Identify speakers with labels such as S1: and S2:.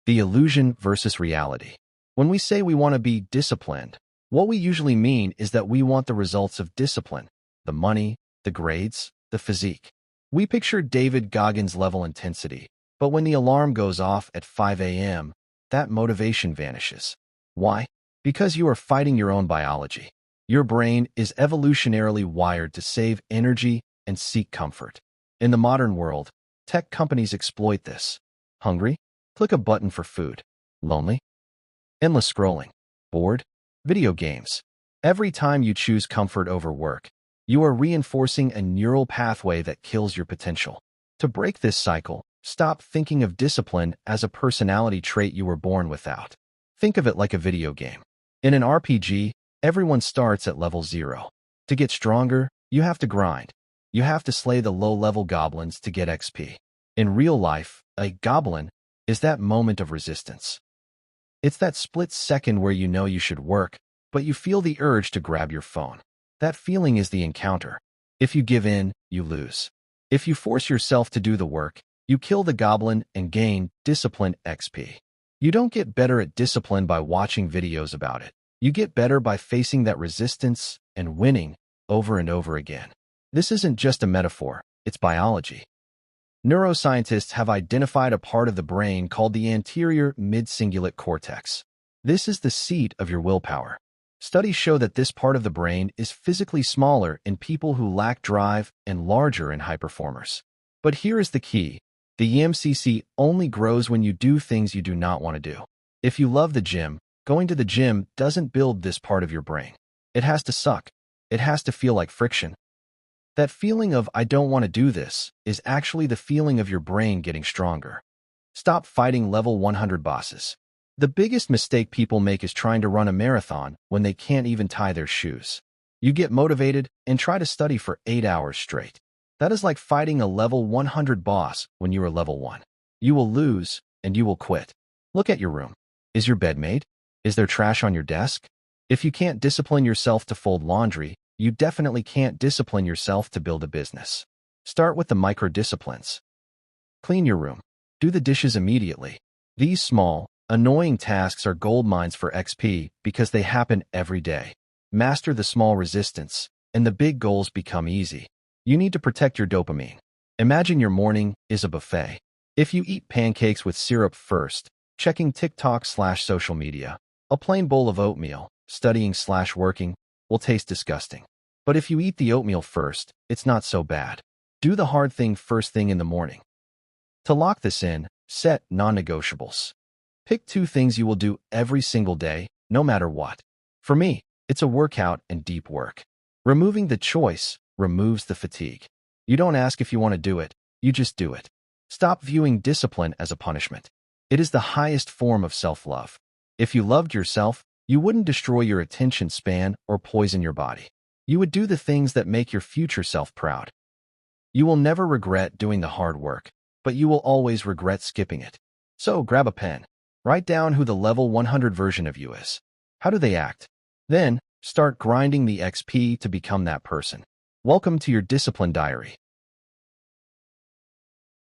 S1: The illusion versus reality. When we say we want to be disciplined, what we usually mean is that we want the results of discipline, the money, the grades, the physique. We picture David Goggins level intensity, but when the alarm goes off at 5 a.m., that motivation vanishes. Why? Because you are fighting your own biology. Your brain is evolutionarily wired to save energy and seek comfort. In the modern world, tech companies exploit this. Hungry? Click a button for food. Lonely? Endless scrolling. Bored? Video games. Every time you choose comfort over work, you are reinforcing a neural pathway that kills your potential. To break this cycle, stop thinking of discipline as a personality trait you were born without. Think of it like a video game. In an RPG, everyone starts at level 0. To get stronger, you have to grind. You have to slay the low-level goblins to get XP. In real life, a goblin is that moment of resistance. It's that split second where you know you should work, but you feel the urge to grab your phone. That feeling is the encounter. If you give in, you lose. If you force yourself to do the work, you kill the goblin and gain discipline XP. You don't get better at discipline by watching videos about it. You get better by facing that resistance and winning over and over again. This isn't just a metaphor, it's biology. Neuroscientists have identified a part of the brain called the Anterior Mid-cingulate Cortex. This is the seat of your willpower. Studies show that this part of the brain is physically smaller in people who lack drive and larger in high performers. But here is the key. The AMCC only grows when you do things you do not want to do. If you love the gym, going to the gym doesn't build this part of your brain. It has to suck. It has to feel like friction. That feeling of "I don't want to do this" is actually the feeling of your brain getting stronger. Stop fighting level 100 bosses. The biggest mistake people make is trying to run a marathon when they can't even tie their shoes. You get motivated and try to study for 8 hours straight. That is like fighting a level 100 boss when you are level 1. You will lose and you will quit. Look at your room. Is your bed made? Is there trash on your desk? If you can't discipline yourself to fold laundry, you definitely can't discipline yourself to build a business. Start with the micro-disciplines. Clean your room. Do the dishes immediately. These small, annoying tasks are gold mines for XP because they happen every day. Master the small resistance, and the big goals become easy. You need to protect your dopamine. Imagine your morning is a buffet. If you eat pancakes with syrup first, checking TikTok/social media, a plain bowl of oatmeal, studying/working, will taste disgusting. But if you eat the oatmeal first, it's not so bad. Do the hard thing first thing in the morning. To lock this in, set non-negotiables. Pick 2 things you will do every single day, no matter what. For me, it's a workout and deep work. Removing the choice removes the fatigue. You don't ask if you want to do it, you just do it. Stop viewing discipline as a punishment. It is the highest form of self-love. If you loved yourself, you wouldn't destroy your attention span or poison your body. You would do the things that make your future self proud. You will never regret doing the hard work, but you will always regret skipping it. So grab a pen. Write down who the level 100 version of you is. How do they act? Then, start grinding the XP to become that person. Welcome to your discipline diary.